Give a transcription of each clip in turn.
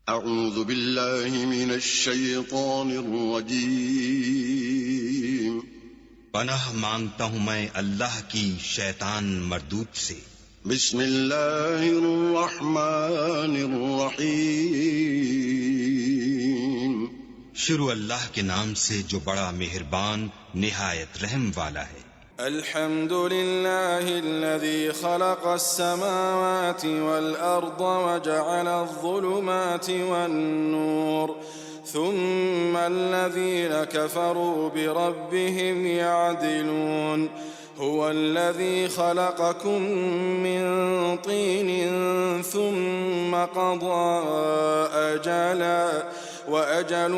أعوذ بالله من الشيطان الرجيم पनाह मांगता हूँ मैं अल्लाह की शैतान मरदूद से। بسم الله الرحمن الرحيم शुरू अल्लाह के नाम से जो बड़ा मेहरबान निहायत रहम वाला है। الحمد لله الذي خلق السماوات والأرض وجعل الظلمات والنور ثم الذين كفروا بربهم يعدلون هو الذي خلقكم من طين ثم قضى أجلا وأجل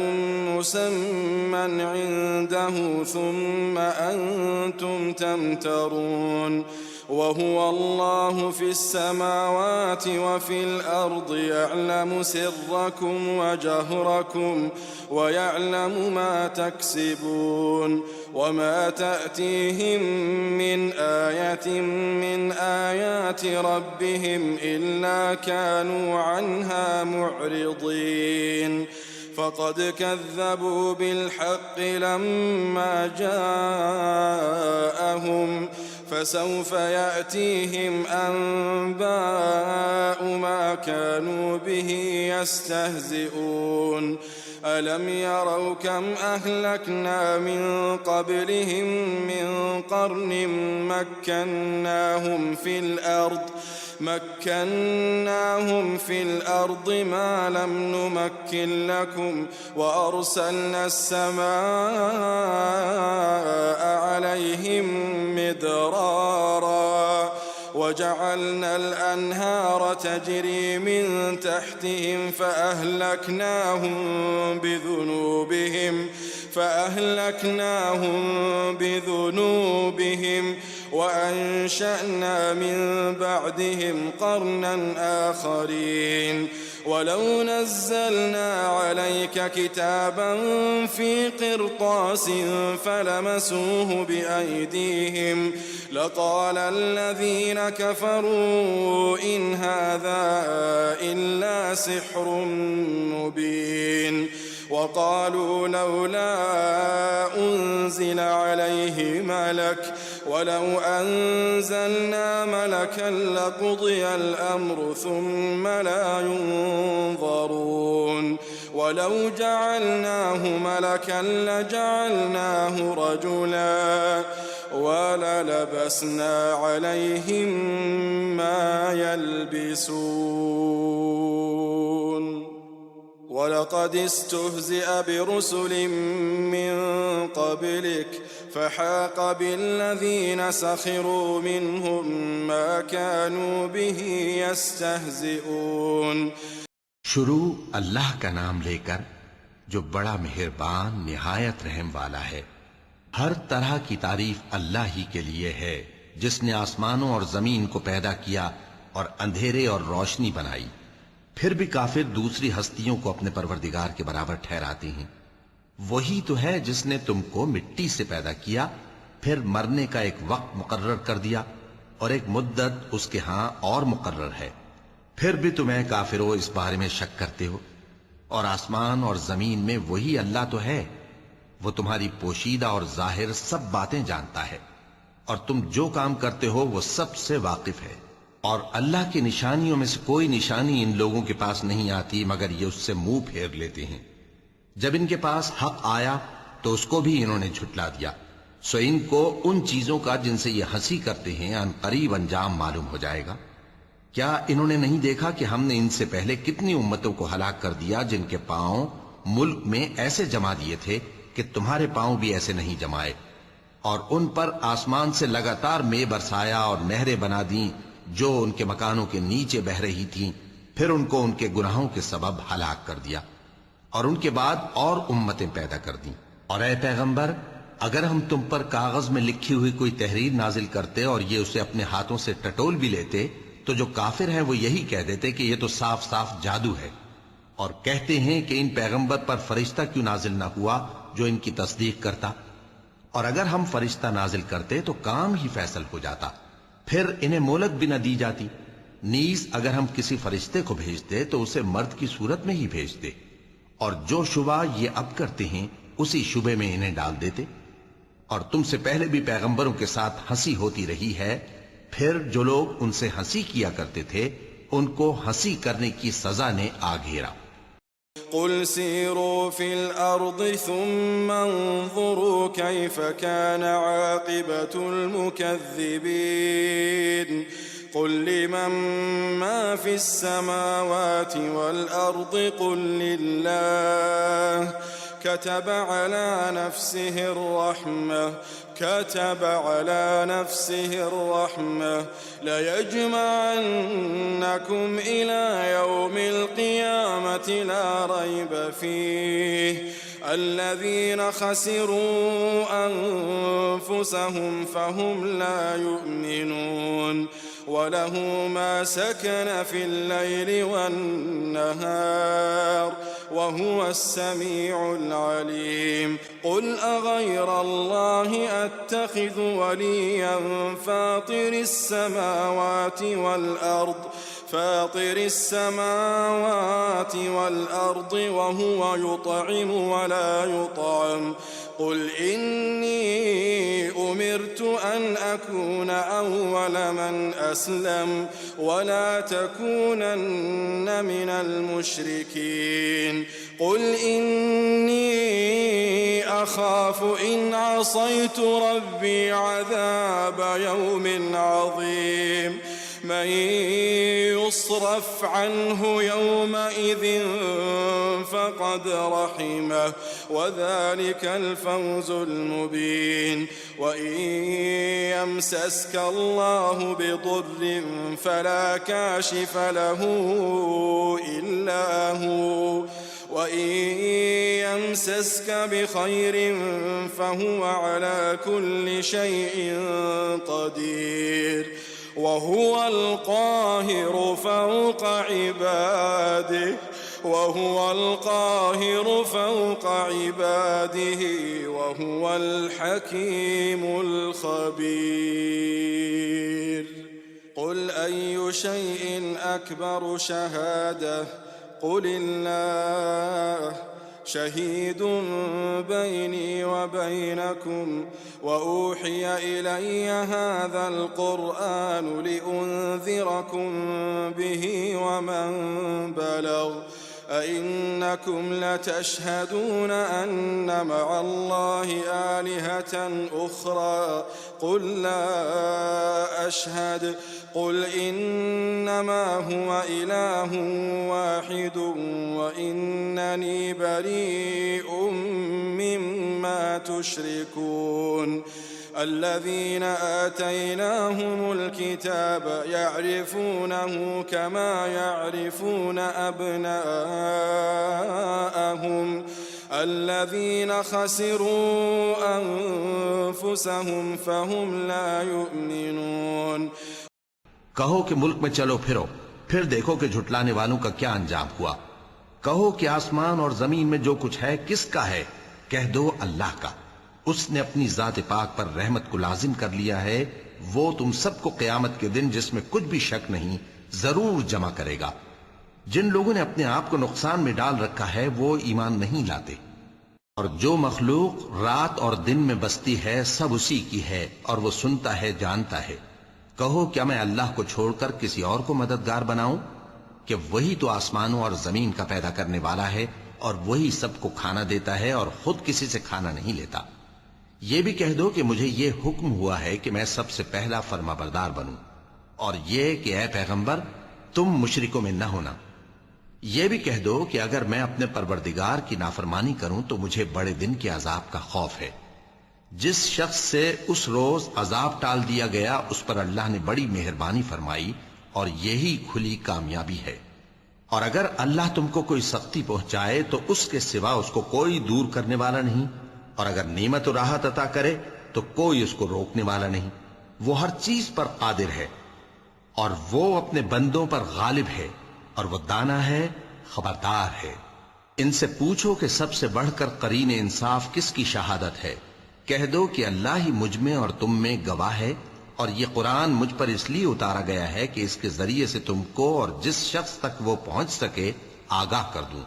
مسمى عنده ثم أنتم تمترون وهو الله في السماوات وفي الأرض يعلم سركم وجهركم ويعلم ما تكسبون وما تأتيهم من آية من آيات ربهم إلا كانوا عنها معرضين فقد كذبوا بالحق لما جاءهم فسوف يأتيهم أنباء ما كانوا به يستهزئون ألم يروا كم أهلكنا من قبلهم من قرن مكناهم في الأرض ما لم نمكن لكم وأرسلنا السماء عليهم مدرارا وجعلنا الأنهار تجري من تحتهم فأهلكناهم بذنوبهم وأنشأنا من بعدهم قرنا آخرين ولو نزلنا عليك كتابا في قرطاس فلمسوه بأيديهم لقال الذين كفروا إن هذا إلا سحر مبين وقالوا لولا أنزل عليه ملك ولو أنزلنا ملكا لقضي الأمر ثم لا ينظرون ولو جعلناه ملكا لجعلناه رجلا وللبسنا عليهم ما يلبسون ولقد استهزئ برسل من قبلك فحاق بالذين سخروا منهم ما كانوا به يستهزئون शुरू अल्लाह का नाम लेकर जो बड़ा मेहरबान निहायत रहम वाला है। हर तरह की तारीफ अल्लाह ही के लिए है जिसने आसमानों और जमीन को पैदा किया और अंधेरे और रोशनी बनाई। फिर भी काफिर दूसरी हस्तियों को अपने परवरदिगार के बराबर ठहराते हैं। वही तो है जिसने तुमको मिट्टी से पैदा किया, फिर मरने का एक वक्त मुकर्रर कर दिया और एक मुद्दत उसके हां और मुकर्रर है। फिर भी तुम्हें काफिरों इस बारे में शक करते हो। और आसमान और जमीन में वही अल्लाह तो है, वो तुम्हारी पोशीदा और जाहिर सब बातें जानता है और तुम जो काम करते हो वो सबसे वाकिफ है। और अल्लाह की निशानियों में से कोई निशानी इन लोगों के पास नहीं आती मगर ये उससे मुंह फेर लेते हैं। जब इनके पास हक आया तो उसको भी इन्होंने झुटला दिया। सो इनको उन चीजों का जिनसे ये हंसी करते हैं अनकरीब अंजाम मालूम हो जाएगा। क्या इन्होंने नहीं देखा कि हमने इनसे पहले कितनी उम्मतों को हलाक कर दिया जिनके पांव मुल्क में ऐसे जमा दिए थे कि तुम्हारे पांव भी ऐसे नहीं जमाए, और उन पर आसमान से लगातार मे बरसाया और नहरें बना दी जो उनके मकानों के नीचे बह रही थीं। फिर उनको उनके गुनाहों के सबब हलाक कर दिया और उनके बाद और उम्मतें पैदा कर दी। और ऐ पैगंबर, अगर हम तुम पर कागज में लिखी हुई कोई तहरीर नाजिल करते और ये उसे अपने हाथों से टटोल भी लेते तो जो काफिर हैं वो यही कह देते कि ये तो साफ साफ जादू है, और कहते हैं कि इन पैगंबर पर फरिश्ता क्यों नाजिल ना हुआ जो इनकी तस्दीक करता। और अगर हम फरिश्ता नाजिल करते तो काम ही फैसल हो जाता, फिर इन्हें मोहलत भी न दी जाती। नीज अगर हम किसी फरिश्ते को भेजते तो उसे मर्द की सूरत में ही भेजते, और जो शुबा ये अब करते हैं उसी शुबे में इन्हें डाल देते। और तुमसे पहले भी पैगंबरों के साथ हंसी होती रही है, फिर जो लोग उनसे हंसी किया करते थे उनको हंसी करने की सजा ने आ घेरा। قل سيروا في الأرض ثم انظروا كيف كان عاقبة المكذبين قل لمن ما في السماوات والأرض قل لله كتب على نفسه الرحمة ليجمعنكم إلى يوم القيامة لا ريب فيه الذين خسروا أنفسهم فهم لا يؤمنون وله ما سكن في الليل والنهار وهو السميع العليم قل أغير الله أتخذ وليا فاطر السماوات والأرض وهو يطعم ولا يطعم قل إني أمرت أن أكون أول من أسلم ولا تكونن من المشركين قل إني أخاف إن عصيت ربي عذاب يوم عظيم من يصرف عنه يومئذ فقد رحمه وذلك الفوز المبين وإن يمسسك الله بضر فلا كاشف له إلا هو وإن يمسسك بخير فهو على كل شيء قدير وهو القاهر فوق عباده وهو الحكيم الخبير قل أي شيء أكبر شهادة قل الله شهيد بيني وبينكم وأوحي إلي هذا القرآن لأنذركم به ومن بلغ أئنكم لتشهدون أن مع الله آلهة أخرى قل لا أشهد قل إنما هو إله واحد وإنني بريء مما تشركون الذين آتيناهم الكتاب يعرفونه كما يعرفون أبناءهم الذين خسروا أنفسهم فهم لا يؤمنون कहो कि मुल्क में चलो फिरो, फिर देखो कि झुटलाने वालों का क्या अंजाम हुआ। कहो कि आसमान और जमीन में जो कुछ है किसका है? कह दो अल्लाह का। उसने अपनी जात पाक पर रहमत को लाजिम कर लिया है। वो तुम सबको क़यामत के दिन, जिसमें कुछ भी शक नहीं, जरूर जमा करेगा। जिन लोगों ने अपने आप को नुकसान में डाल रखा है वो ईमान नहीं लाते। और जो मखलूक रात और दिन में बसती है सब उसी की है और वो सुनता है, जानता है। कहो क्या मैं अल्लाह को छोड़कर किसी और को मददगार बनाऊं? कि वही तो आसमानों और जमीन का पैदा करने वाला है और वही सबको खाना देता है और खुद किसी से खाना नहीं लेता। ये भी कह दो कि मुझे ये हुक्म हुआ है कि मैं सबसे पहला फरमाबरदार बनूं, और ये कि ऐ पैगंबर तुम मुशरिकों में न होना। ये भी कह दो कि अगर मैं अपने परवरदिगार की नाफरमानी करूं तो मुझे बड़े दिन के अजाब का खौफ है। जिस शख्स से उस रोज अजाब टाल दिया गया उस पर अल्लाह ने बड़ी मेहरबानी फरमाई और यही खुली कामयाबी है। और अगर अल्लाह तुमको कोई सख्ती पहुंचाए तो उसके सिवा उसको कोई दूर करने वाला नहीं, और अगर नेमत और राहत अता करे तो कोई उसको रोकने वाला नहीं। वो हर चीज पर कादिर है और वो अपने बंदों पर गालिब है और वो दाना है, खबरदार है। इनसे पूछो कि सबसे बढ़कर करीन इंसाफ किसकी शहादत है। कह दो कि अल्लाह ही मुझ में और तुम में गवाह है और ये कुरान मुझ पर इसलिए उतारा गया है कि इसके जरिए से तुमको और जिस शख्स तक वो पहुंच सके आगाह कर दूं।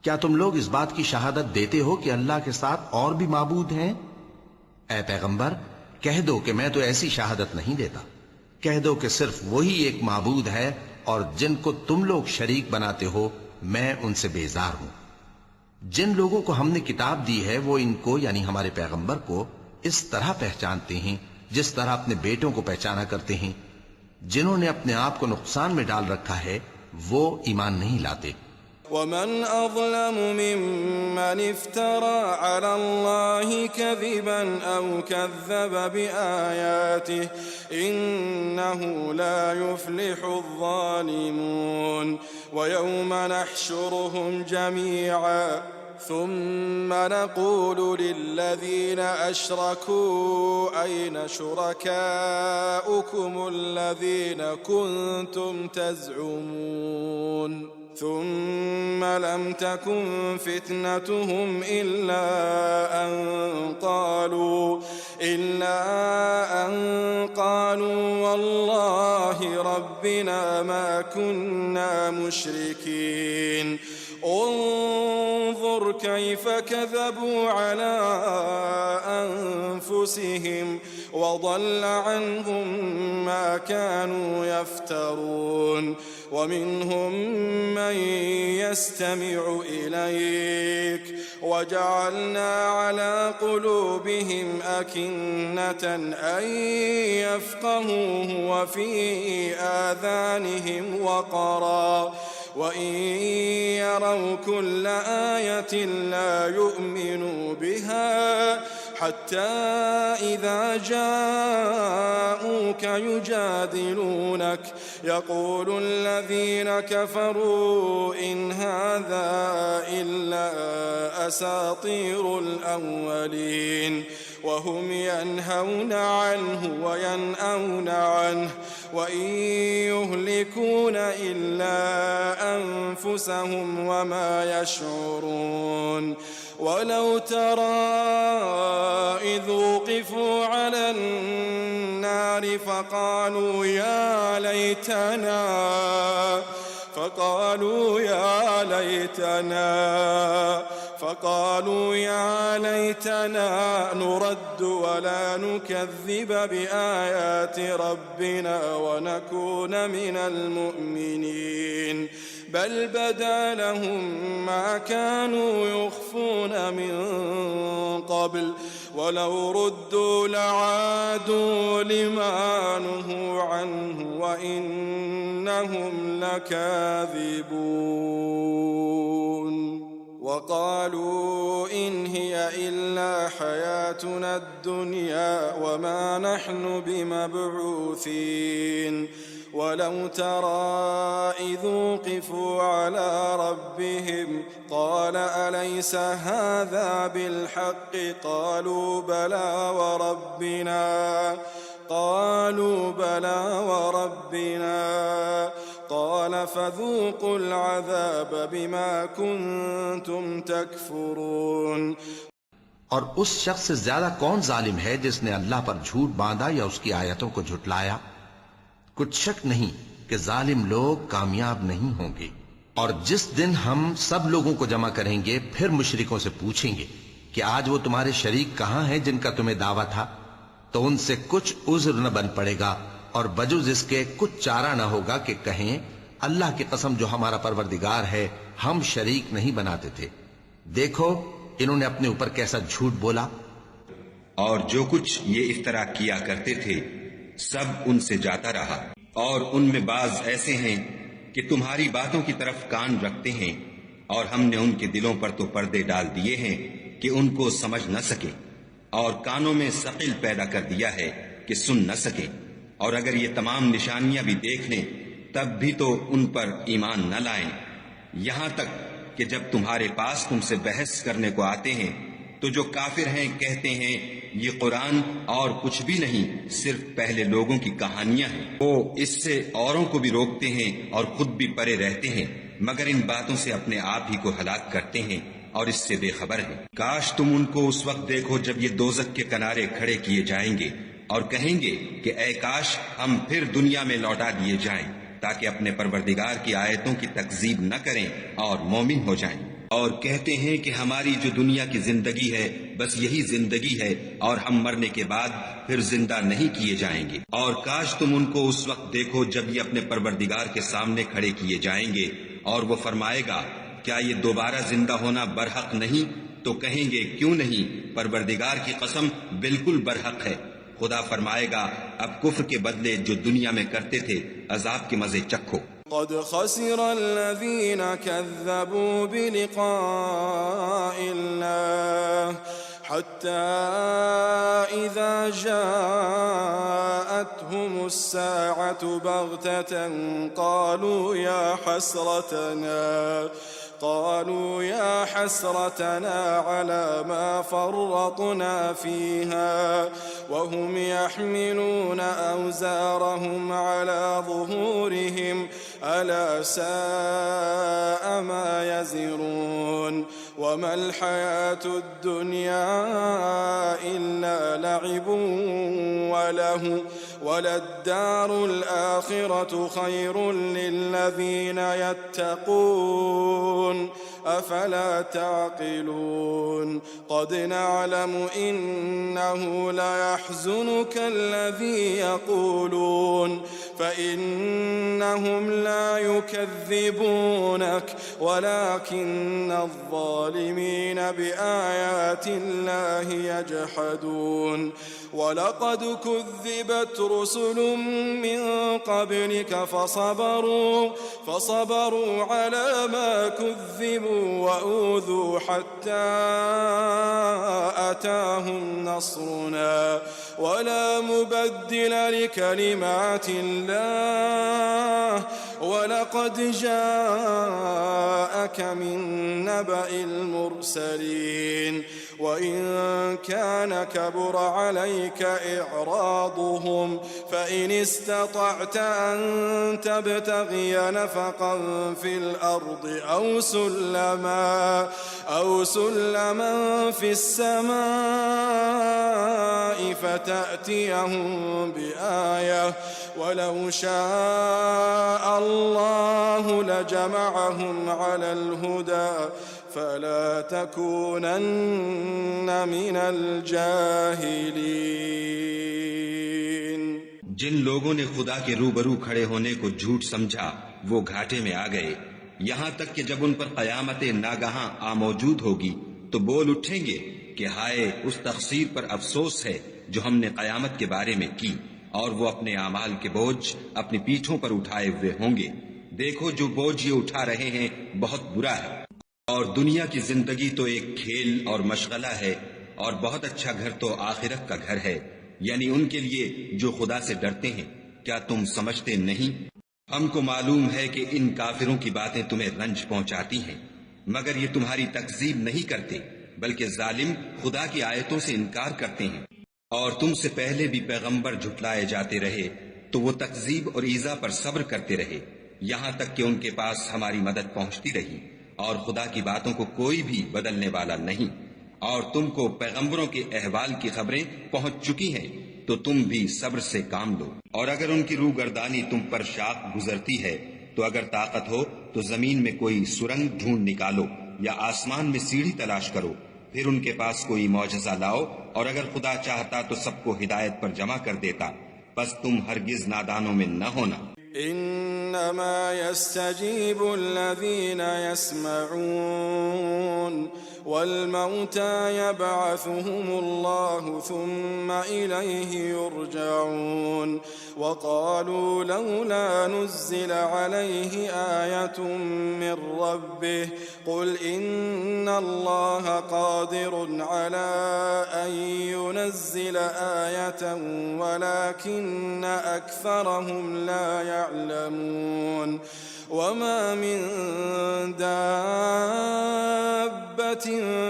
क्या तुम लोग इस बात की शहादत देते हो कि अल्लाह के साथ और भी माबूद हैं? ऐ पैगंबर, कह दो कि मैं तो ऐसी शहादत नहीं देता। कह दो कि सिर्फ वही एक माबूद है और जिनको तुम लोग शरीक बनाते हो मैं उनसे बेजार हूं। जिन लोगों को हमने किताब दी है वो इनको यानी हमारे पैगंबर को इस तरह पहचानते हैं जिस तरह अपने बेटों को पहचाना करते हैं। जिन्होंने अपने आप को नुकसान में डाल रखा है वो ईमान नहीं लाते। वमन अज़लम मिम्मन इफ्तरा अला अल्लाहि कज़िबन औ कज़्ज़ब बिआयातिहि इन्नहु ला युफ्लिहु ज़ालिमून वयौम नहशुरुहुम जमीअन ثم نقول للذين أشركوا أين شركاؤكم الذين كنتم تزعمون ثم لم تكن فتنتهم إلا أن قالوا والله ربنا ما كنا مشركين انظر كيف كذبوا على أنفسهم وضل عنهم ما كانوا يفترون ومنهم من يستمع إليك وجعلنا على قلوبهم أكنة أن يفقهوه وفي آذانهم وقرا وإن يروا كل آية لا يؤمنوا بها حتى إذا جاءوك يجادلونك يقول الذين كفروا إن هذا إلا أساطير الأولين وهم ينهون عنه وينأون عنه وإن يهلكون إلا أنفسهم وما يشعرون ولو ترى إذ وقفوا على النار فقالوا يا ليتنا نرد ولا نكذب بآيات ربنا ونكون من المؤمنين بل بدا لهم ما كانوا يخفون من قبل ولو ردوا لعادوا لما نهوا عنه وإنهم لكاذبون وقالوا إن هي إلا حياتنا الدنيا وما نحن بمبعوثين ولو ترى إذ وقفوا على ربهم قال أليس هذا بالحق قالوا بلى وربنا قال فذوقوا العذاب بما كنتم تكفرون और उस शख्स से ज्यादा कौन जालिम है जिसने अल्लाह पर झूठ बांधा या उसकी आयतों को झुटलाया? कुछ शक नहीं कि जालिम लोग कामयाब नहीं होंगे। और जिस दिन हम सब लोगों को जमा करेंगे फिर मुशरिकों से पूछेंगे कि आज वो तुम्हारे शरीक कहां हैं जिनका तुम्हें दावा था, तो उनसे कुछ उज्र न बन पड़ेगा और बजुज इसके कुछ चारा न होगा कि कहें अल्लाह की कसम जो हमारा परवरदिगार है हम शरीक नहीं बनाते थे। देखो इन्होंने अपने ऊपर कैसा झूठ बोला। और जो कुछ ये इफ्तरा किया करते थे सब उनसे जाता रहा और उनमें बाज ऐसे हैं कि तुम्हारी बातों की तरफ कान रखते हैं और हमने उनके दिलों पर तो पर्दे डाल दिए हैं कि उनको समझ न सके और कानों में सकिल पैदा कर दिया है कि सुन न सके। और अगर ये तमाम निशानियां भी देख लें तब भी तो उन पर ईमान न लाएं। यहां तक कि जब तुम्हारे पास तुमसे बहस करने को आते हैं तो जो काफिर हैं कहते हैं ये कुरान और कुछ भी नहीं सिर्फ पहले लोगों की कहानियां हैं। वो इससे औरों को भी रोकते हैं और खुद भी परे रहते हैं मगर इन बातों से अपने आप ही को हलाक करते हैं और इससे बेखबर हैं। काश तुम उनको उस वक्त देखो जब ये दोज़ख के किनारे खड़े किए जाएंगे اور کہیں گے کہ اے کاش ہم پھر دنیا میں لوٹا دیے جائیں تاکہ اپنے پروردگار کی آیتوں کی تکذیب نہ کریں اور مومن ہو جائیں۔ اور کہتے ہیں کہ ہماری جو دنیا کی زندگی ہے بس یہی زندگی ہے اور ہم مرنے کے بعد پھر زندہ نہیں کیے جائیں گے، اور کاش تم ان کو اس وقت دیکھو جب یہ اپنے پروردگار کے سامنے کھڑے کیے جائیں گے، اور وہ فرمائے گا کیا یہ دوبارہ زندہ ہونا برحق نہیں؟ تو کہیں گے کیوں نہیں، پروردگار کی قسم بالکل برحق ہے۔ خدا فرمائے گا اب کفر کے بدلے جو دنیا میں کرتے تھے عذاب کے مزے چکھو۔ قد خسر الذين كذبوا بلقاء الله حتى إذا جاءتهم الساعة بغتة قالوا يا حسرتنا على ما فرطنا فيها وهم يحملون أوزارهم على ظهورهم ألا ساء ما يزرون وما الحياة الدنيا إلا لعب وله وللدار الآخرة خير للذين يتقون أفلا تعقلون قد نعلم إنه ليحزنك الذي يقولون فإنهم لا يكذبونك ولكن الظالمين بآيات الله يجحدون ولقد كذبت رسل من قبلك فصبروا على ما كذبوا وأوذوا حتى أتاهم نصرنا ولا مبدل لكلمات الله ولقد جاءك من نبأ المرسلين وإن كان كبر عليك إعراضهم فإن استطعت أن تبتغي نفقا في الأرض أو سلما في السماء فتأتيهم بآية ولو شاء الله لجمعهم على الهدى فلا تكونن من الجاهلين۔ جن لوگوں نے خدا کے روبرو کھڑے ہونے کو جھوٹ سمجھا وہ گھاٹے میں آ گئے، یہاں تک کہ جب ان پر قیامت ناگہاں آ موجود ہوگی تو بول اٹھیں گے کہ ہائے اس تقصیر پر افسوس ہے جو ہم نے قیامت کے بارے میں کی، اور وہ اپنے اعمال کے بوجھ اپنی پیٹھوں پر اٹھائے ہوئے ہوں گے۔ دیکھو جو بوجھ یہ اٹھا رہے ہیں بہت برا ہے، اور دنیا کی زندگی تو ایک کھیل اور مشغلہ ہے، اور بہت اچھا گھر تو آخرت کا گھر ہے، یعنی ان کے لیے جو خدا سے ڈرتے ہیں۔ کیا تم سمجھتے نہیں؟ ہم کو معلوم ہے کہ ان کافروں کی باتیں تمہیں رنج پہنچاتی ہیں، مگر یہ تمہاری تکذیب نہیں کرتے، بلکہ ظالم خدا کی آیتوں سے انکار کرتے ہیں۔ اور تم سے پہلے بھی پیغمبر جھٹلائے جاتے رہے تو وہ تکذیب اور ایذا پر صبر کرتے رہے، یہاں تک کہ ان کے پاس ہماری مدد پہنچتی رہی، اور خدا کی باتوں کو کوئی بھی بدلنے والا نہیں۔ اور تم کو پیغمبروں کے احوال کی خبریں پہنچ چکی ہیں تو تم بھی صبر سے کام لو۔ اور اگر ان کی روگردانی تم پر شاق گزرتی ہے تو اگر طاقت ہو تو زمین میں کوئی سرنگ ڈھونڈ نکالو یا آسمان میں سیڑھی تلاش کرو، پھر ان کے پاس کوئی معجزہ لاؤ، اور اگر خدا چاہتا تو سب کو ہدایت پر جمع کر دیتا، پس تم ہرگز نادانوں میں نہ ہونا۔ انما يستجيب الذين يسمعون والموتى يبعثهم الله ثم إليه يرجعون وقالوا لولا نزل عليه آية من ربه قل إن الله قادر على أن ينزل آية ولكن أكثرهم لا يعلمون وما من دابة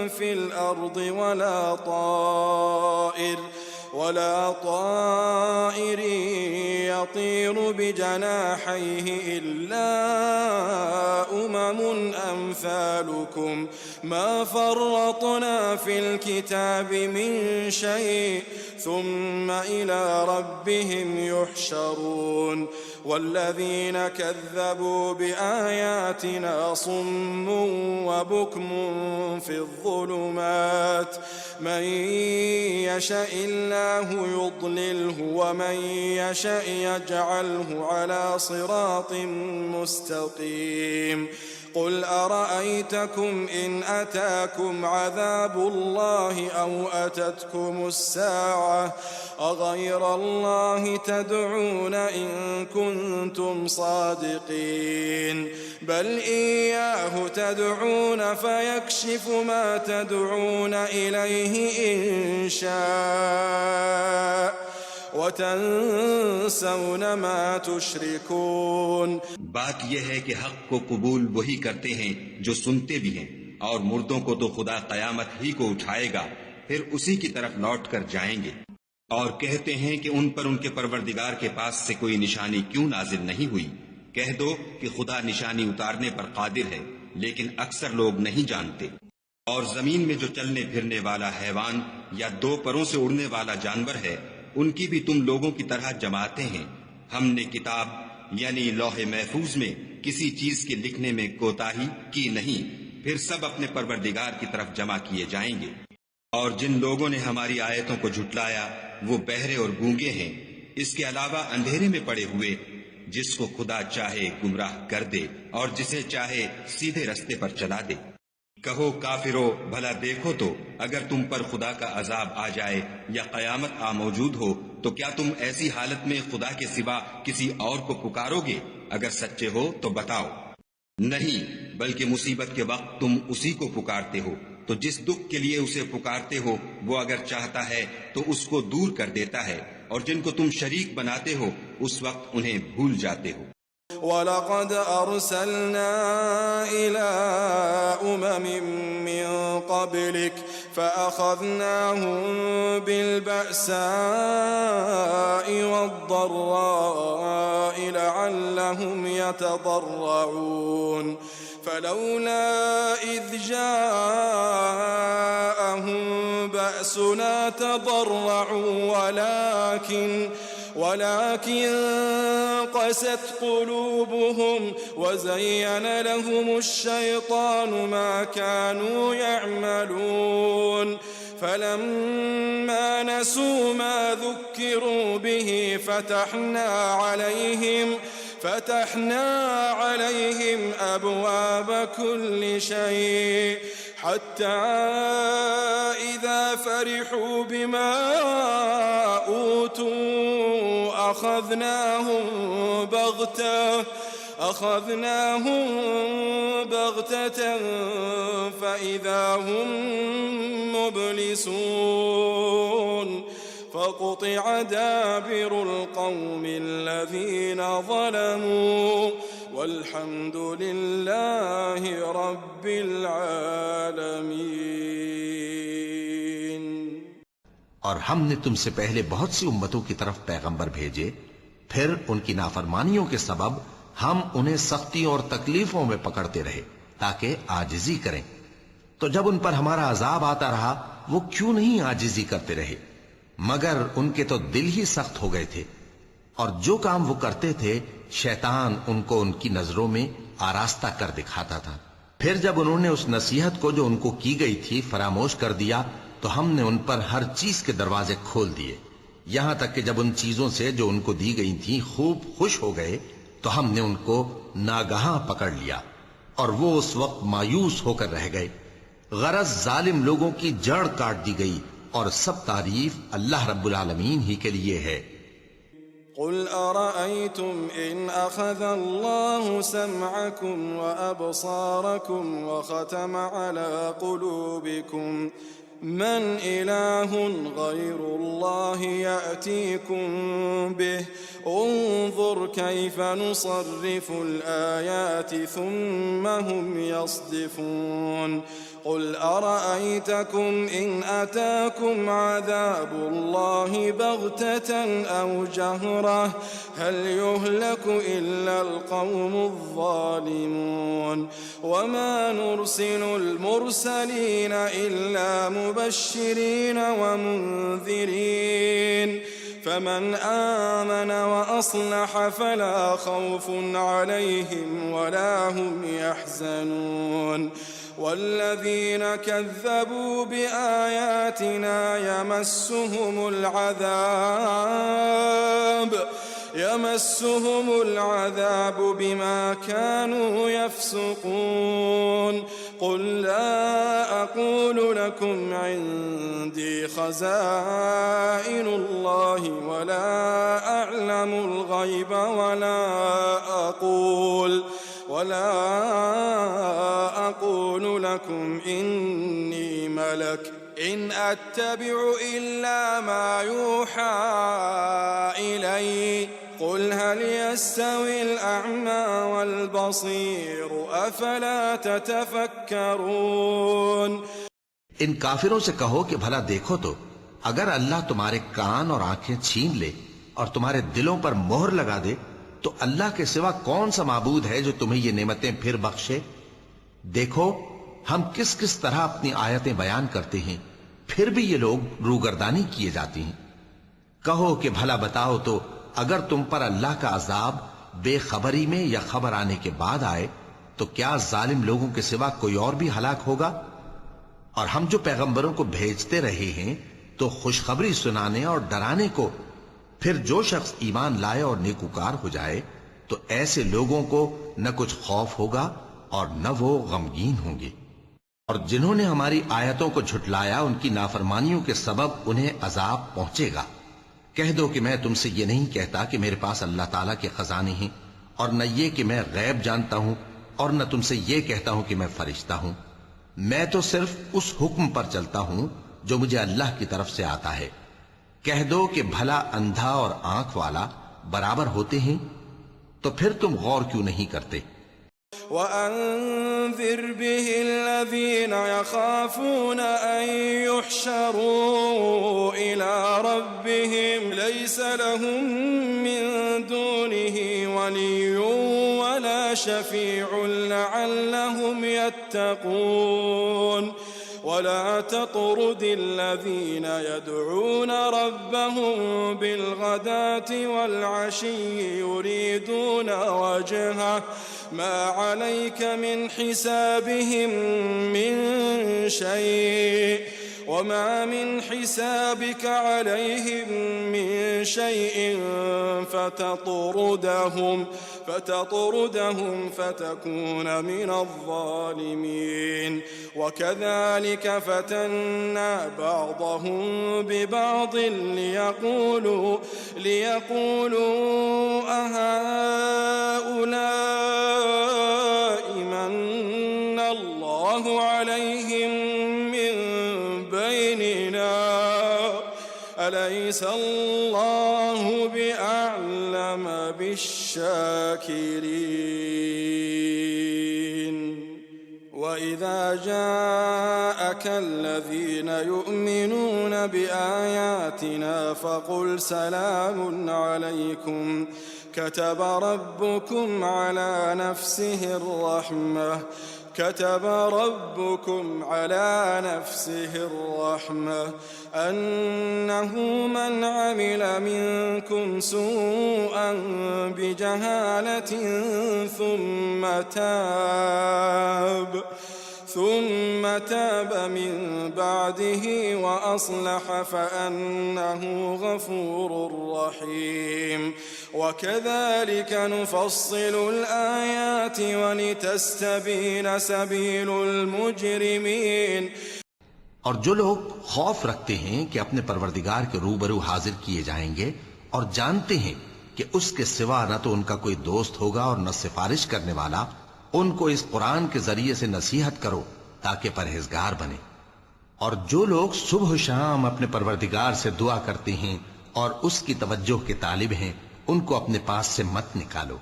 في الأرض ولا طائر يطير بجناحيه إلا أمثالكم ما فرطنا في الكتاب من شيء ثم إلى ربهم يحشرون والذين كذبوا بآياتنا صم وبكم في الظلمات من يشاء الله يضلله ومن يشاء يجعله على صراط مستقيم قل أرأيتكم إن أتاكم عذاب الله أو أتتكم الساعة أغير الله تدعون إن كنتم صادقين بل إياه تدعون فيكشف ما تدعون إليه إن شاء وتنسون ما تشركون. بات یہ ہے کہ حق کو قبول وہی کرتے ہیں جو سنتے بھی ہیں، اور مردوں کو تو خدا قیامت ہی کو اٹھائے گا، پھر اسی کی طرف لوٹ کر جائیں گے. اور کہتے ہیں کہ ان پر ان کے پروردگار کے پاس سے کوئی نشانی کیوں نازل نہیں ہوئی؟ کہہ دو کہ خدا نشانی اتارنے پر قادر ہے، لیکن اکثر لوگ نہیں جانتے. اور زمین میں جو چلنے پھرنے والا حیوان یا دو پروں سے اڑنے والا جانور ہے، ان کی بھی تم لوگوں کی طرح جماعتیں ہیں. ہم نے کتاب یعنی لوح محفوظ میں کسی چیز کے لکھنے میں کوتاہی کی نہیں، پھر سب اپنے پروردگار کی طرف جمع کیے جائیں گے. اور جن لوگوں نے ہماری آیتوں کو جھٹلایا وہ بہرے اور گونگے ہیں، اس کے علاوہ اندھیرے میں پڑے ہوئے. جس کو خدا چاہے گمراہ کر دے اور جسے چاہے سیدھے رستے پر چلا دے. کہو کافرو، بھلا دیکھو تو اگر تم پر خدا کا عذاب آ جائے یا قیامت آ موجود ہو تو کیا تم ایسی حالت میں خدا کے سوا کسی اور کو پکارو گے؟ اگر سچے ہو تو بتاؤ. نہیں، بلکہ مصیبت کے وقت تم اسی کو پکارتے ہو، تو جس دکھ کے لیے اسے پکارتے ہو وہ اگر چاہتا ہے تو اس کو دور کر دیتا ہے، اور جن کو تم شریک بناتے ہو اس وقت انہیں بھول جاتے ہو. وَلَقَدْ أَرْسَلْنَا إِلَىٰ مِن قَبْلِكَ فَأَخَذْنَاهُم بِالْبَأْسَاءِ وَالضَّرَّاءِ لَعَلَّهُمْ يَتَضَرَّعُونَ فَلَوْلَا إِذْ جَاءَهُم بَأْسُنَا تَضَرَّعُوا ولكن قست قلوبهم وزين لهم الشيطان ما كانوا يعملون فلما نسوا ما ذكروا به فتحنا عليهم أبواب كل شيء حتى إذا فرحوا بما أوتوا أخذناهم بغتة فإذا هم مبلسون فقطع دابر القوم الذين ظلموا والحمد لله رب العالمين. اور ہم نے تم سے پہلے بہت سی امتوں کی طرف پیغمبر بھیجے، پھر ان کی نافرمانیوں کے سبب ہم انہیں سختیوں اور تکلیفوں میں پکڑتے رہے تاکہ عاجزی کریں. تو جب ان پر ہمارا عذاب آتا رہا وہ کیوں نہیں عاجزی کرتے رہے، مگر ان کے تو دل ہی سخت ہو گئے تھے، اور جو کام وہ کرتے تھے شیطان ان کو ان کی نظروں میں آراستہ کر دکھاتا تھا. پھر جب انہوں نے اس نصیحت کو جو ان کو کی گئی تھی فراموش کر دیا تو ہم نے ان پر ہر چیز کے دروازے کھول دیے، یہاں تک کہ جب ان چیزوں سے جو ان کو دی گئی تھی خوب خوش ہو گئے تو ہم نے ان کو ناگہاں پکڑ لیا اور وہ اس وقت مایوس ہو کر رہ گئے. غرض ظالم لوگوں کی جڑ کاٹ دی گئی، اور سب تعریف اللہ رب العالمین ہی کے لیے ہے. قل أرأيتم إن أخذ الله سمعكم وأبصاركم وختم على قلوبكم من إله غير الله يأتيكم به انظر كيف نصرف الآيات ثم هم يصدفون قل أرأيتكم إن أتاكم عذاب الله بغتة أو جهرة هل يهلك إلا القوم الظالمون وما نرسل المرسلين إلا مبشرين ومنذرين فمن آمن وأصلح فلا خوف عليهم ولا هم يحزنون والذين كذبوا بآياتنا يمسهم العذاب بما كانوا يفسقون قل لا أقول لكم عندي خزائن الله ولا أعلم الغيب ولا أقول لكم إني ملك إن أتبع إلا ما يوحى إلي قل هل يستوي الأعمى والبصير أفلا تتفكرون इन काफिरों से कहो कि भला देखो तो अगर अल्लाह तुम्हारे कान और आंखें छीन ले और तुम्हारे दिलों पर मोहर लगा दे तो अल्लाह के सिवा कौन सा माबूद है जो तुम्हें ये नेमतें फिर बख्शे। देखो हम किस किस तरह अपनी आयतें बयान करते हैं फिर भी ये लोग रूगर्दानी किए जाती हैं। कहो कि भला बताओ तो अगर तुम पर अल्लाह का अजाब बेखबरी में या खबर आने के बाद आए तो क्या जालिम लोगों के सिवा कोई और भी हलाक होगा। और हम जो पैगंबरों को भेजते रहे हैं तो खुशखबरी सुनाने और डराने को, फिर जो शख्स ईमान लाए और नेकुकार हो जाए तो ऐसे लोगों को न कुछ खौफ होगा और न वो गमगीन होंगे। और जिन्होंने हमारी आयतों को झुटलाया उनकी नाफरमानियों के सबब उन्हें अजाब पहुंचेगा। कह दो कि मैं तुमसे ये नहीं कहता कि मेरे पास अल्लाह ताला के खजाने हैं और न ये कि मैं गैब जानता हूं और न तुमसे ये कहता हूं कि मैं फरिश्ता हूं। मैं तो सिर्फ उस हुक्म पर चलता हूं जो मुझे अल्लाह की तरफ से आता है। कह दो कि भला अंधा और आंख वाला बराबर होते हैं, तो फिर तुम गौर क्यों नहीं करते। وأنذر به الذين يخافون أن يحشروا إلى ربهم ليس لهم من دونه ولي ولا شفيع لعلهم يتقون ولا تطرد الذين يدعون ربهم بالغداة والعشي يريدون وجهه ما عليك من حسابهم من شيء وما من حسابك عليهم من شيء فتطردهم فتكون من الظالمين وكذلك فتنا بعضهم ببعض ليقولوا أهؤلاء من الله عليهم من بيننا أليس الله بأعلم بالشاكرين وإذا جاءك الذين يؤمنون بآياتنا فقل سلام عليكم كتب ربكم على نفسه الرحمة أنه من عمل منكم سوءا بجهالة ثم تاب من بعده وأصلح فأنه غفور رحيم وكذلك نفصل الآيات ولتستبين سبيل المجرمين। और जो लोग खौफ रखते हैं कि अपने परवरदिगार के रूबरू हाजिर किए जाएंगे और जानते हैं कि उसके सिवा न तो उनका कोई दोस्त होगा और न सिफारिश करने वाला, उनको इस कुरान के जरिए से नसीहत करो ताकि परहेजगार बने। اور جو لوگ صبح و شام اپنے پروردگار سے دعا کرتے ہیں اور اس کی توجہ کے طالب ہیں، ان کو اپنے پاس سے مت نکالو۔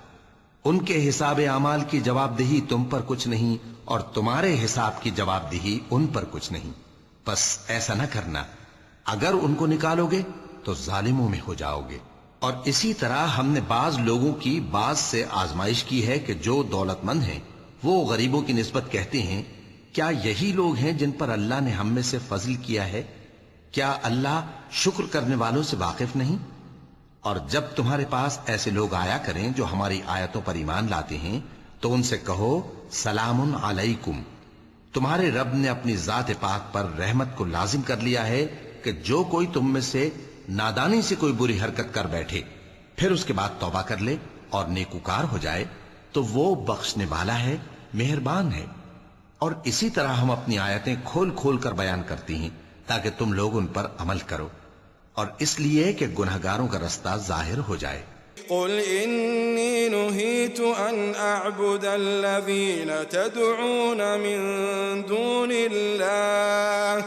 ان کے حساب اعمال کی جواب دہی تم پر کچھ نہیں، اور تمہارے حساب کی جواب دہی ان پر کچھ نہیں، بس ایسا نہ کرنا۔ اگر ان کو نکالو گے تو ظالموں میں ہو جاؤ گے۔ اور اسی طرح ہم نے بعض لوگوں کی بعض سے آزمائش کی ہے کہ جو دولت مند ہیں وہ غریبوں کی نسبت کہتے ہیں کیا یہی لوگ ہیں جن پر اللہ نے ہم میں سے فضل کیا ہے؟ کیا اللہ شکر کرنے والوں سے واقف نہیں؟ اور جب تمہارے پاس ایسے لوگ آیا کریں جو ہماری آیتوں پر ایمان لاتے ہیں تو ان سے کہو سلام علیکم، تمہارے رب نے اپنی ذات پاک پر رحمت کو لازم کر لیا ہے کہ جو کوئی تم میں سے نادانی سے کوئی بری حرکت کر بیٹھے پھر اس کے بعد توبہ کر لے اور نیکوکار ہو جائے تو وہ بخشنے والا ہے، مہربان ہے۔ اور اسی طرح ہم اپنی آیتیں کھول کھول کر بیان کرتی ہیں تاکہ تم لوگ ان پر عمل کرو، اور اس لیے کہ گنہگاروں کا رستہ ظاہر ہو جائے۔ قل إني نهيت أن أعبد الذين تدعون من دون الله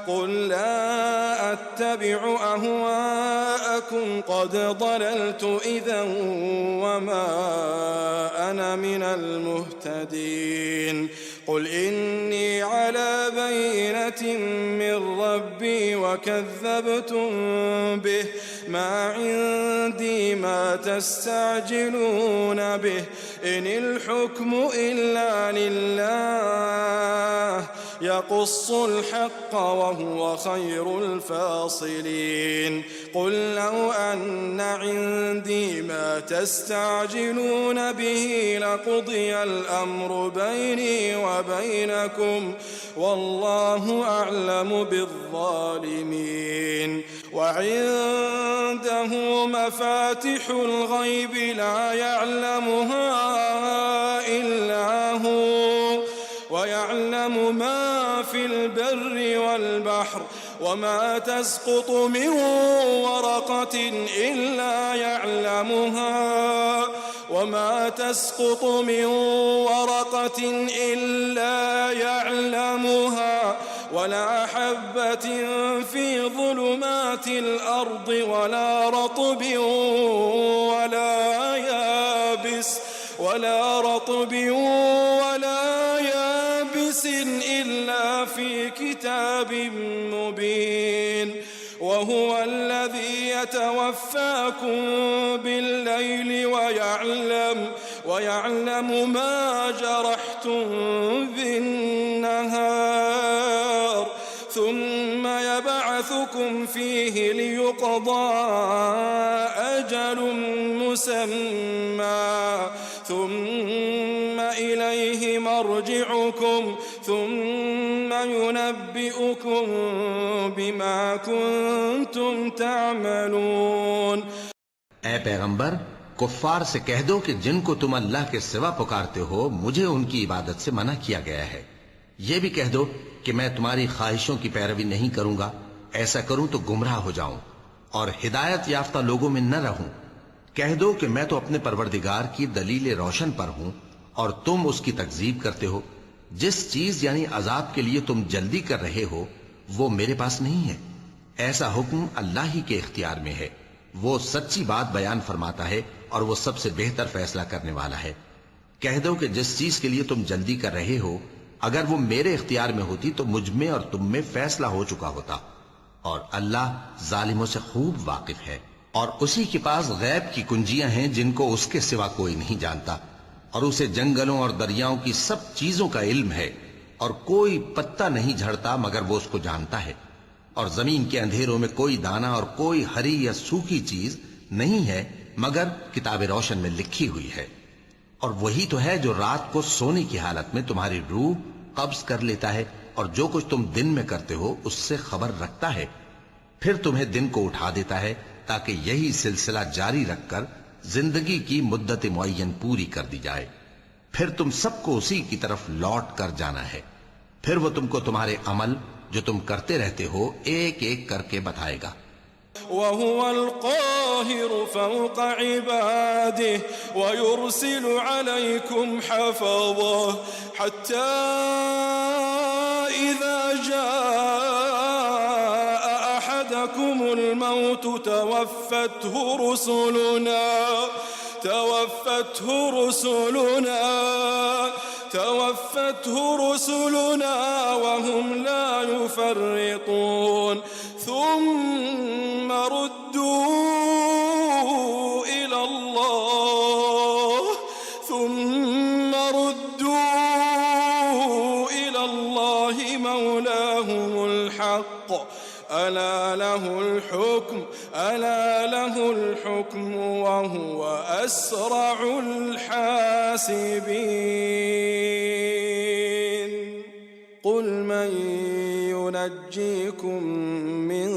قل لا أتبع أهواءكم قد ضللت إذا وما أنا من المهتدين قل إني على بينة من ربي وكذبتم به ما عندي ما تستعجلون به إن الحكم إلا لله يقص الحق وهو خير الفاصلين قل لو أن عندي ما تستعجلون به لقضي الأمر بيني وبينكم والله أعلم بالظالمين وعنده مفاتح الغيب لا يعلمها إلا هو ويعلم ما في البر والبحر وما تسقط من ورقة إلا يعلمها وما تسقط من ورقة إلا يعلمها ولا حبة في ظلمات الأرض ولا رطب ولا يابس إلا في كتاب مبين وهو الذي يتوفاكم بالليل ويعلم ما جرحتم بالنهار ثم يبعثكم فيه ليقضى أجل مسمى ثم إليه مرجعكم ثم ينبئكم بما كنتم تعملون۔ اے پیغمبر کفار سے کہہ دو کہ جن کو تم اللہ کے سوا پکارتے ہو مجھے ان کی عبادت سے منع کیا گیا ہے۔ یہ بھی کہہ دو کہ میں تمہاری خواہشوں کی پیروی نہیں کروں گا، ایسا کروں تو گمراہ ہو جاؤں اور ہدایت یافتہ لوگوں میں نہ رہوں۔ کہہ دو کہ میں تو اپنے پروردگار کی دلیل روشن پر ہوں اور تم اس کی تکذیب کرتے ہو۔ جس چیز یعنی عذاب کے لیے تم جلدی کر رہے ہو وہ میرے پاس نہیں ہے، ایسا حکم اللہ ہی کے اختیار میں ہے۔ وہ سچی بات بیان فرماتا ہے اور وہ سب سے بہتر فیصلہ کرنے والا ہے۔ کہہ دو کہ جس چیز کے لیے تم جلدی کر رہے ہو اگر وہ میرے اختیار میں ہوتی تو مجھ میں اور تم میں فیصلہ ہو چکا ہوتا، اور اللہ ظالموں سے خوب واقف ہے۔ اور اسی کے پاس غیب کی کنجیاں ہیں جن کو اس کے سوا کوئی نہیں جانتا، اور اسے جنگلوں اور دریاؤں کی سب چیزوں کا علم ہے، اور کوئی پتا نہیں جھڑتا مگر وہ اس کو جانتا ہے، اور زمین کے اندھیروں میں کوئی دانہ اور کوئی ہری یا سوکھی چیز نہیں ہے مگر کتاب روشن میں لکھی ہوئی ہے۔ اور وہی تو ہے جو رات کو سونے کی حالت میں تمہاری روح قبض کر لیتا ہے اور جو کچھ تم دن میں کرتے ہو اس سے خبر رکھتا ہے، پھر تمہیں دن کو اٹھا دیتا ہے تاکہ یہی سلسلہ جاری رکھ کر زندگی کی مدت معین پوری کر دی جائے، پھر تم سب کو اسی کی طرف لوٹ کر جانا ہے، پھر وہ تم کو تمہارے عمل جو تم کرتے رہتے ہو ایک ایک کر کے بتائے گا۔ وهو القاهر فوق عباده ويرسل عليكم حفظه حتى إذا جاء أحدكم الموت توفته رسلنا وهم لا يفرطون ثم ردوا إلى الله مولاهم الحق ألا له الحكم وهو أسرع الحاسبين قل من ينجيكم من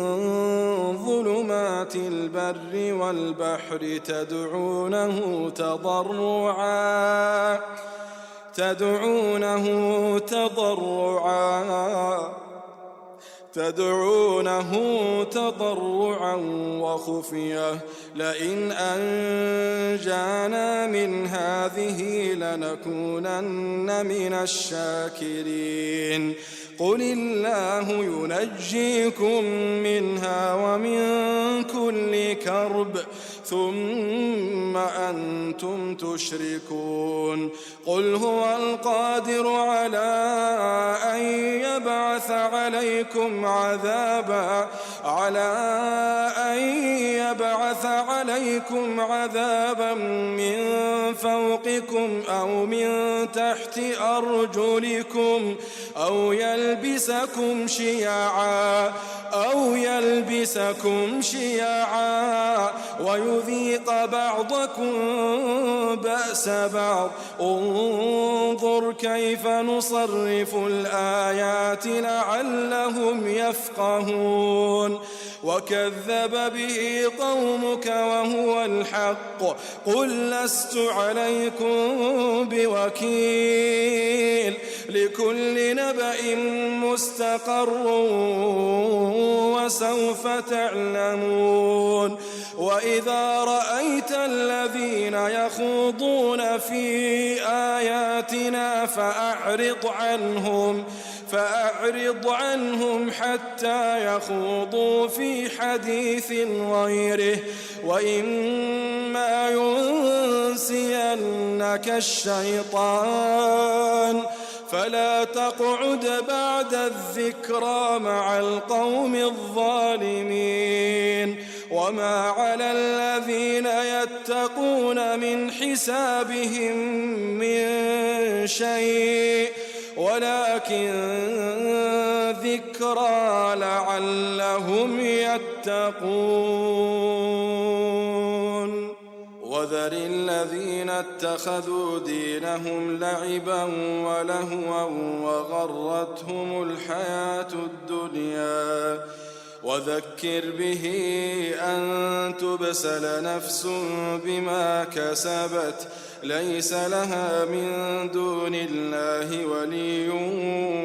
ظلمات البر والبحر تدعونه تضرعا وخفية لئن أنجانا من هذه لنكونن من الشاكرين قل الله ينجيكم منها ومن كل كرب ثم أنتم تشركون قل هو القادر على أن يبعث عليكم عذابا من فوقكم أو من تحت أرجلكم أو يلبسكم شيعا ويذيق بعضكم بأس بعض انظر كيف نصرف الآيات لعلهم يفقهون وكذب به قومك وهو الحق قل لست عليكم بوكيل لكل نبأ مستقر وسوف تعلمون وإذا رأيت الذين يخوضون في آياتنا فأعرض عنهم حتى يخوضوا في حديث غيره وإما ينسينك الشيطان فلا تقعد بعد الذكرى مع القوم الظالمين وما على الذين يتقون من حسابهم من شيء ولكن ذكرى لعلهم يتقون وذر الذين اتخذوا دينهم لعبا ولهوا وغرتهم الحياة الدنيا وذكر به أن تبسل نفس بما كسبت ليس لها من دون الله ولي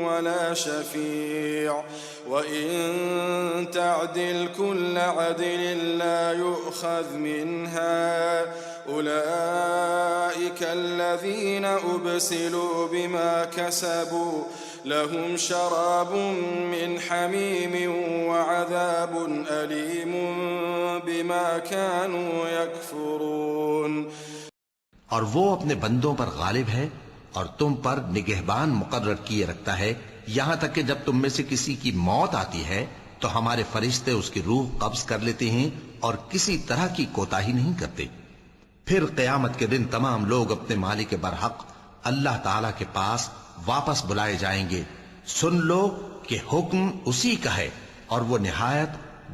ولا شفيع وإن تعدل كل عدل لا يؤخذ منها أولئك الذين أبسلوا بما كسبوا لهم شراب من حميم وعذاب أليم بما كانوا يكفرون और वो अपने बंदों पर गालिब है और तुम पर निगहबान मुकर्रर किए रखता है यहाँ तक कि जब तुम में से किसी की मौत आती है तो हमारे फरिश्ते उसकी रूह कब्ज कर लेते हैं और किसी तरह की कोताही नहीं करते। फिर क़यामत के दिन तमाम लोग अपने मालिक बरहक अल्लाह ताला के पास वापस बुलाए जाएंगे। सुन लो कि हुक्म उसी का है और वो निहायत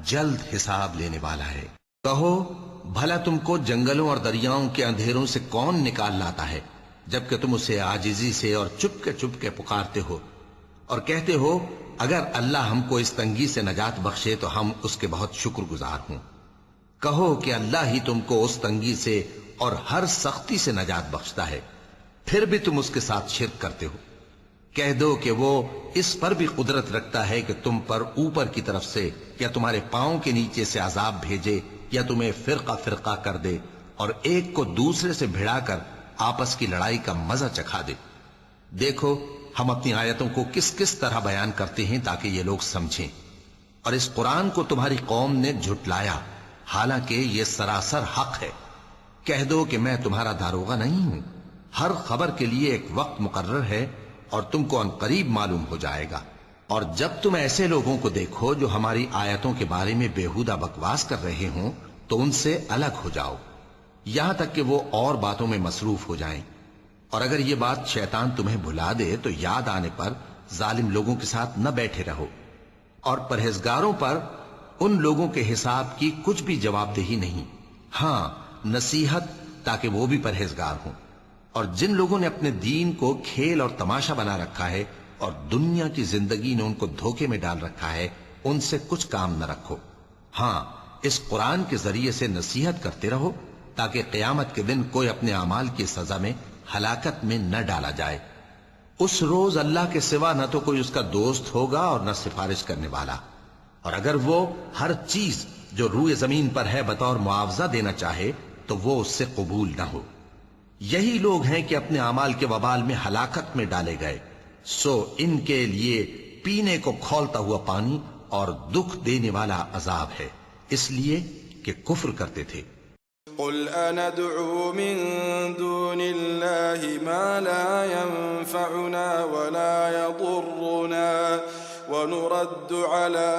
जल्द हिसाब लेने वाला है। कहो भला तुमको जंगलों और दरियाओं के अंधेरों से कौन निकाल लाता है जबकि तुम उसे आजिजी से और चुपके पुकारते हो और कहते हो अगर अल्लाह हमको इस तंगी से नजात बख्शे तो हम उसके बहुत शुक्रगुजार हों। कहो कि अल्लाह ही तुमको उस तंगी से और हर सख्ती से नजात बख्शता है, फिर भी तुम उसके साथ शिर्क करते हो। कह दो कि वो इस पर भी कुदरत रखता है कि तुम पर ऊपर की तरफ से या तुम्हारे पांव के नीचे से अजाब भेजे या तुम्हें फिरका कर दे और एक को दूसरे से भिड़ाकर आपस की लड़ाई का मजा चखा दे। देखो हम अपनी आयतों को किस किस तरह बयान करते हैं ताकि ये लोग समझें। اور اس قرآن کو تمہاری قوم نے جھٹلایا، حالانکہ یہ سراسر حق ہے۔ کہہ دو کہ میں تمہارا داروغہ نہیں ہوں، ہر خبر کے لیے ایک وقت مقرر ہے اور تم کو عنقریب معلوم ہو جائے گا۔ اور جب تم ایسے لوگوں کو دیکھو جو ہماری آیتوں کے بارے میں بےہودہ بکواس کر رہے ہوں تو ان سے الگ ہو جاؤ، یہاں تک کہ وہ اور باتوں میں مصروف ہو جائیں۔ اور اگر یہ بات شیطان تمہیں بھلا دے تو یاد آنے پر ظالم لوگوں کے ساتھ نہ بیٹھے رہو، اور پرہیزگاروں پر ان لوگوں کے حساب کی کچھ بھی جواب دہی نہیں، ہاں نصیحت تاکہ وہ بھی پرہیزگار ہوں۔ اور جن لوگوں نے اپنے دین کو کھیل اور تماشا بنا رکھا ہے اور دنیا کی زندگی نے ان کو دھوکے میں ڈال رکھا ہے، ان سے کچھ کام نہ رکھو، ہاں اس قرآن کے ذریعے سے نصیحت کرتے رہو تاکہ قیامت کے دن کوئی اپنے اعمال کی سزا میں ہلاکت میں نہ ڈالا جائے۔ اس روز اللہ کے سوا نہ تو کوئی اس کا دوست ہوگا اور نہ سفارش کرنے والا، اور اگر وہ ہر چیز جو روئے زمین پر ہے بطور معاوضہ دینا چاہے تو وہ اس سے قبول نہ ہو۔ یہی لوگ ہیں کہ اپنے اعمال کے وبال میں ہلاکت میں ڈالے گئے، سو ان کے لیے پینے کو کھولتا ہوا پانی اور دکھ دینے والا عذاب ہے، اس لیے کہ کفر کرتے تھے۔ قل أندعو من دون الله ما لا ينفعنا ولا يضرنا ونرد على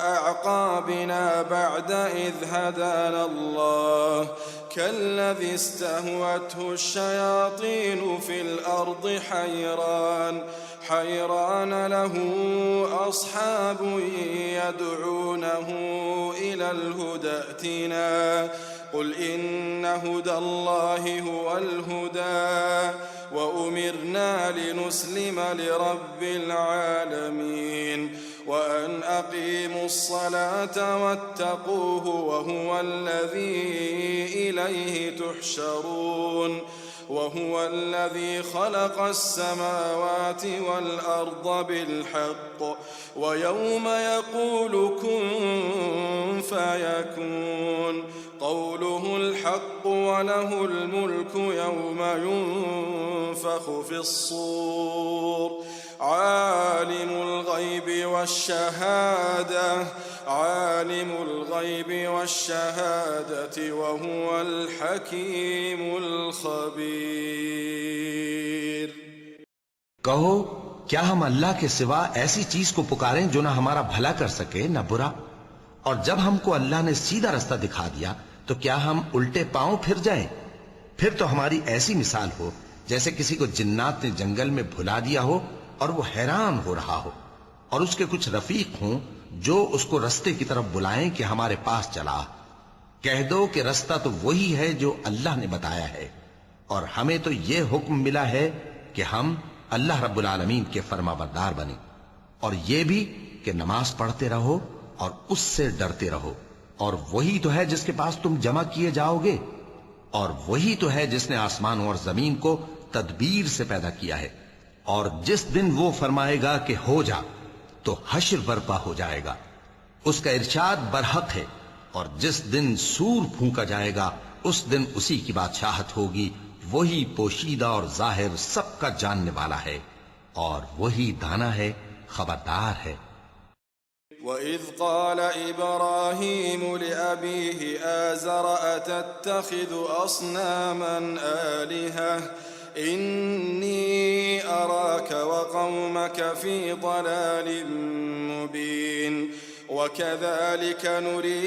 أعقابنا بعد إذ هدانا الله كالذي استهوته الشياطين في الأرض حيران له أصحاب يدعونه إلى الهدى ائتنا قل إن هدى الله هو الهدى وأمرنا لنسلم لرب العالمين وأن أقيموا الصلاة واتقوه وهو الذي إليه تحشرون وهو الذي خلق السماوات والأرض بالحق ويوم يقول كن فيكون قوله الحق وله الملك يوم ينفخ في الصور عالم الغيب والشهادة وهو الحكيم الخبير۔ کہو کیا ہم اللہ کے سوا ایسی چیز کو پکاریں جو نہ ہمارا بھلا کر سکے نہ برا؟ اور جب ہم کو اللہ نے سیدھا رستہ دکھا دیا تو کیا ہم الٹے پاؤں پھر جائیں؟ پھر تو ہماری ایسی مثال ہو جیسے کسی کو جنات نے جنگل میں بھلا دیا ہو اور وہ حیران ہو رہا ہو، اور اس کے کچھ رفیق ہوں جو اس کو رستے کی طرف بلائیں کہ ہمارے پاس چلا۔ کہہ دو کہ رستہ تو وہی ہے جو اللہ نے بتایا ہے، اور ہمیں تو یہ حکم ملا ہے کہ ہم اللہ رب العالمین کے فرما بردار بنیں، اور یہ بھی کہ نماز پڑھتے رہو اور اس سے ڈرتے رہو، اور وہی تو ہے جس کے پاس تم جمع کیے جاؤ گے، اور وہی تو ہے جس نے آسمانوں اور زمین کو تدبیر سے پیدا کیا ہے، اور جس دن وہ فرمائے گا کہ ہو جا تو حشر برپا ہو جائے گا، اس کا ارشاد برحق ہے، اور جس دن سور پھونکا جائے گا اس دن اسی کی بادشاہت ہوگی، وہی پوشیدہ اور ظاہر سب کا جاننے والا ہے، اور وہی دانا ہے، خبردار ہے۔ وَإِذْ قَالَ إِبْرَاهِيمُ لِأَبِيهِ آزَرَ أَتَتَّخِذُ أَصْنَامًا آلِهَةً إِنِّي أَرَاكَ وَقَوْمَكَ فِي ضَلَالٍ مُّبِينٍ وَكَذَلِكَ نُرِي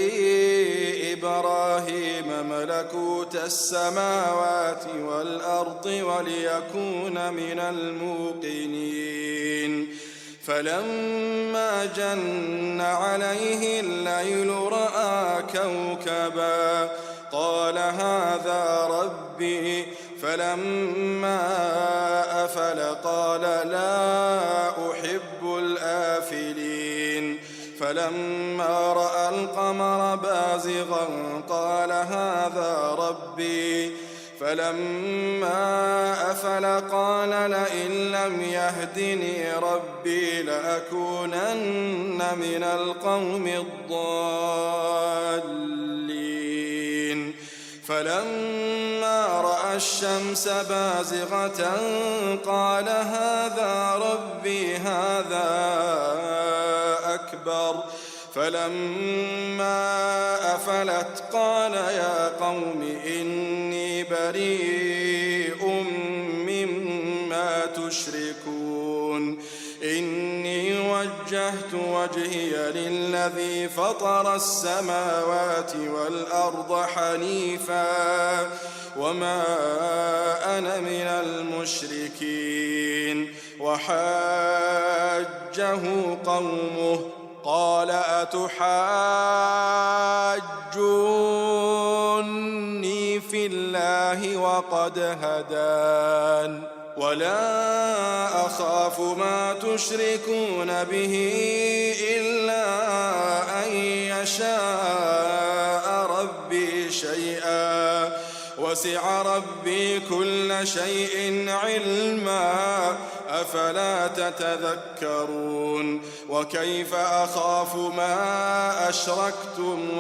إِبْرَاهِيمَ مَلَكُوتَ السَّمَاوَاتِ وَالْأَرْضِ وَلِيَكُونَ مِنَ الْمُوقِنِينَ فلما جن عليه الليل رأى كوكبا قال هذا ربي فلما أفل قال لا أحب الآفلين فلما رأى القمر بازغا قال هذا ربي فلما أفل قال لئن لم يهدني ربي لأكونن من القوم الضالين فلما رأى الشمس بازغة قال هذا ربي هذا أكبر فلما أفلت قال يا قوم إني بريء مما تشركون إني وجهت وجهي للذي فطر السماوات والأرض حنيفا وما أنا من المشركين وحاجه قومه قال أتحاجوني في الله وقد هدان ولا أخاف ما تشركون به إلا أن يشاء ربي شيئا وسع ربي كل شيء علما أفلا تتذكرون وكيف أخاف ما أشركتم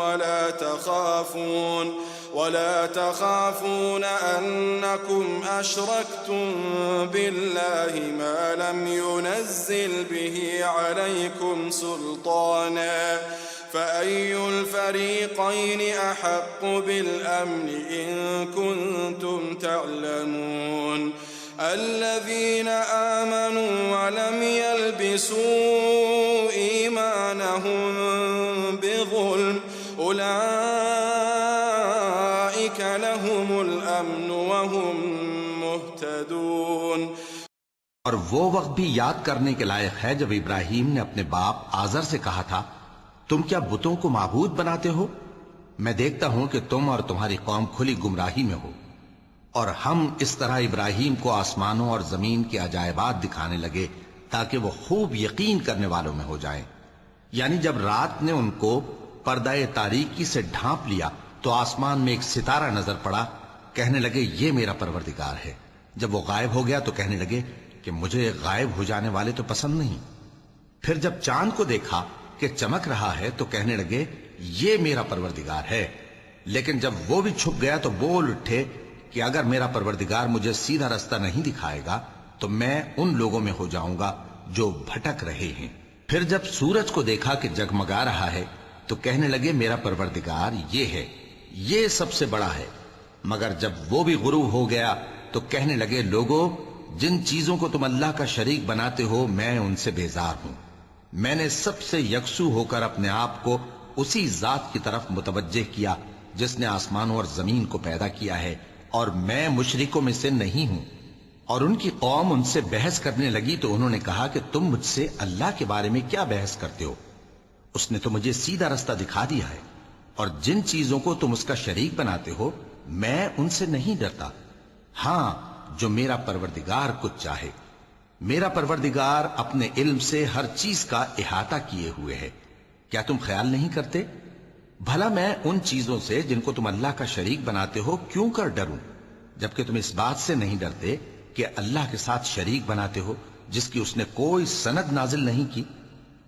ولا تخافون أنكم أشركتم بالله ما لم ينزل به عليكم سلطانا فأي الفريقين أحق بالأمن إن كنتم تعلمون الذين آمنوا ولم يلبسوا إيمانهم بظلم أولئك لهم الأمن وهم مهتدون। और वो वक्त भी याद करने के लायक है जब इब्राहिम ने अपने बाप आजर से कहा था, तुम क्या बुतों को माबूद बनाते हो? मैं देखता हूं कि तुम और तुम्हारी कौम खुली गुमराही में हो। और हम इस तरह इब्राहिम को आसमानों और जमीन के अजायबात दिखाने लगे ताकि वो खूब यकीन करने वालों में हो जाएं। यानी जब रात ने उनको पर्दाए तारीकी से ढांप लिया तो आसमान में एक सितारा नजर पड़ा। कहने लगे ये मेरा परवरदिगार है। जब वो गायब हो गया तो कहने लगे कि मुझे गायब हो जाने वाले तो पसंद नहीं। फिर जब चांद को देखा कि चमक रहा है तो कहने लगे ये मेरा परवरदिगार है। लेकिन जब वो भी छुप गया तो बोल उठे कि अगर मेरा परवरदिगार मुझे सीधा रास्ता नहीं दिखाएगा तो मैं उन लोगों में हो जाऊंगा जो भटक रहे हैं। फिर जब सूरज को देखा कि जगमगा रहा है तो कहने लगे मेरा परवरदिगार ये है, ये सबसे बड़ा है। मगर जब वो भी गुरूब हो गया तो कहने लगे लोगों, जिन चीजों को तुम अल्लाह का शरीक बनाते हो मैं उनसे बेजार हूं। मैंने सबसे यकसू होकर अपने आप को उसी जात की तरफ मुतवज्जे किया जिसने आसमानों और जमीन को पैदा किया है और मैं मुशरिकों में से नहीं हूं। और उनकी कौम उनसे बहस करने लगी तो उन्होंने कहा कि तुम मुझसे अल्लाह के बारे में क्या बहस करते हो? उसने तो मुझे सीधा रास्ता दिखा दिया है और जिन चीजों को तुम उसका शरीक बनाते हो मैं उनसे नहीं डरता। हां, जो मेरा परवरदिगार कुछ चाहे। मेरा परवरदिगार अपने इल्म से हर चीज का इहाता किए हुए है। क्या तुम ख्याल नहीं करते? भला मैं उन चीजों से जिनको तुम अल्लाह का शरीक बनाते हो क्यों कर डरूं, जबकि तुम इस बात से नहीं डरते कि अल्लाह के साथ शरीक बनाते हो जिसकी उसने कोई सनद नाजिल नहीं की।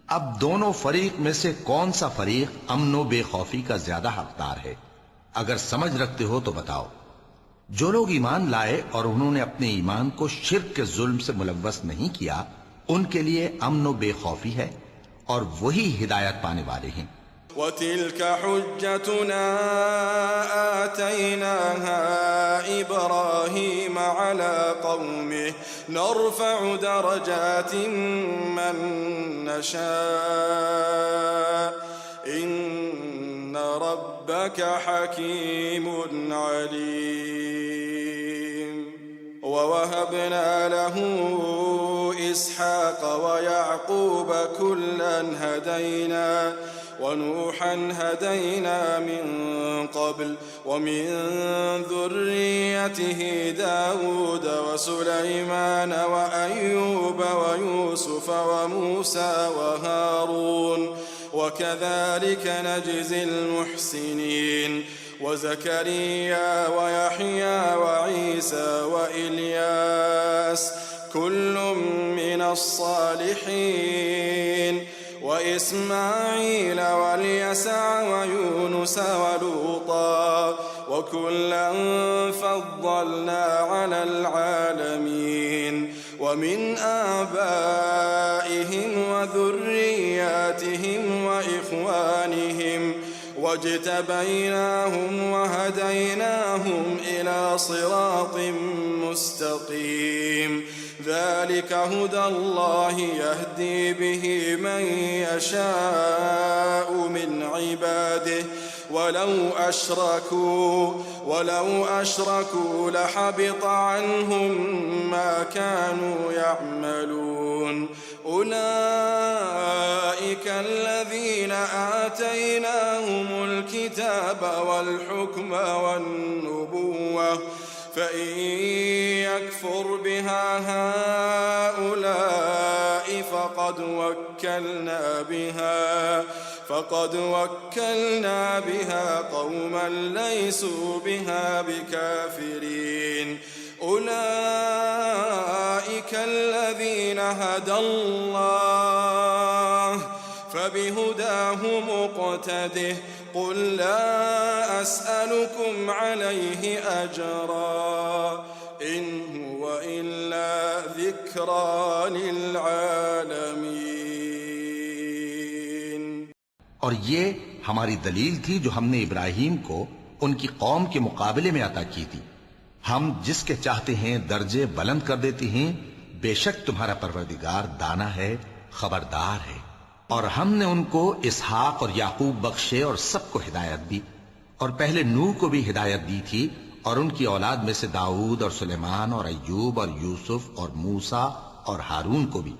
अब दोनों फरीक में से कौन सा फरीक अमनो बेखौफी का ज्यादा हकदार है? अगर समझ रखते हो तो बताओ। जो लोग ईमान लाए और उन्होंने अपने ईमान को शिर्क के जुल्म से मुलव्वस नहीं किया उनके लिए अमनो बेखौफी है और वही हिदायत पाने वाले हैं। वतिल्क हुज्जतुना आतैनाहा इब्राहीम अला कौमिहि नरफउ दरजातिन मन नशा इन्न रब्बक हकीमुन अलीम। ववहबना लहू इसहाक वयाअकूब कुल्लन हदैना ونوحا هدينا من قبل ومن ذريته داود وسليمان وأيوب ويوسف وموسى وهارون وكذلك نجزي المحسنين وزكريا ويحيى وعيسى وإلياس كل من الصالحين وإسماعيل واليسع ويونس ولوطا وكلا فضلنا على العالمين ومن آبائهم وذرياتهم وإخوانهم إخوانهم واجتبيناهم وهديناهم إلى صراط مستقيم ذلك هدى الله يهدي به من يشاء من عباده ولو أشركوا لحبط عنهم ما كانوا يعملون أولئك الذين آتيناهم الكتاب والحكم والنبوة فإن يكفر بها هؤلاء فقد وكلنا بها قوما ليسوا بها بكافرين أولئك الذين هدى الله فبهداه مقتده قل لا أسألكم عليه أجرا إن هو إلا ذكرى للعالمين. اور یہ ہماری دلیل تھی جو ہم نے ابراہیم کو ان کی قوم کے مقابلے میں عطا کی تھی. ہم جس کے چاہتے ہیں درجے بلند کر دیتے ہیں. بے شک تمہارا پروردگار دانا ہے، خبردار ہے. اور ہم نے ان کو اسحاق اور یعقوب بخشے اور سب کو ہدایت دی. اور پہلے نوح کو بھی ہدایت دی تھی اور ان کی اولاد میں سے داؤد اور سلیمان اور ایوب اور یوسف اور موسیٰ اور ہارون کو بھی.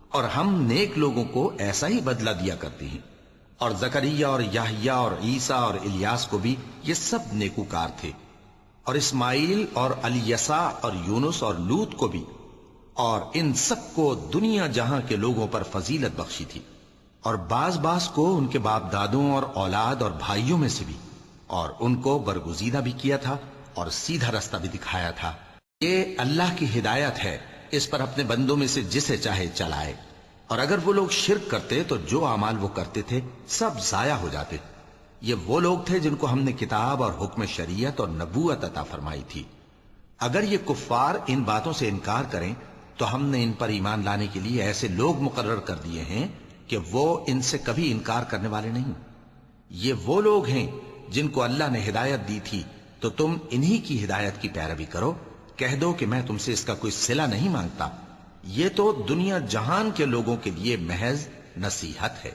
اور ہم نیک لوگوں کو ایسا ہی بدلہ دیا کرتے ہیں. اور زکریا اور یحییٰ اور عیسیٰ اور الیاس کو بھی یہ سب نیکوکار تھے. اور اسماعیل اور الیسع اور یونس اور لوط کو بھی. اور ان سب کو دنیا جہاں کے لوگوں پر فضیلت بخشی تھی. اور بعض کو ان کے باپ دادوں اور اولاد اور بھائیوں میں سے بھی. اور ان کو برگزیدہ بھی کیا تھا اور سیدھا رستہ بھی دکھایا تھا. یہ اللہ کی ہدایت ہے، اس پر اپنے بندوں میں سے جسے چاہے چلائے. اور اگر وہ لوگ شرک کرتے تو جو اعمال وہ کرتے تھے سب ضائع ہو جاتے. یہ وہ لوگ تھے جن کو ہم نے کتاب اور حکم شریعت اور نبوت عطا فرمائی تھی. اگر یہ کفار ان باتوں سے انکار کریں تو ہم نے ان پر ایمان لانے کے لیے ایسے لوگ مقرر کر دیے ہیں کہ وہ ان سے کبھی انکار کرنے والے نہیں. یہ وہ لوگ ہیں جن کو اللہ نے ہدایت دی تھی تو تم انہی کی ہدایت کی پیروی کرو. کہہ دو کہ میں تم سے اس کا کوئی صلہ نہیں مانگتا. یہ تو دنیا جہان کے لوگوں کے لیے محض نصیحت ہے.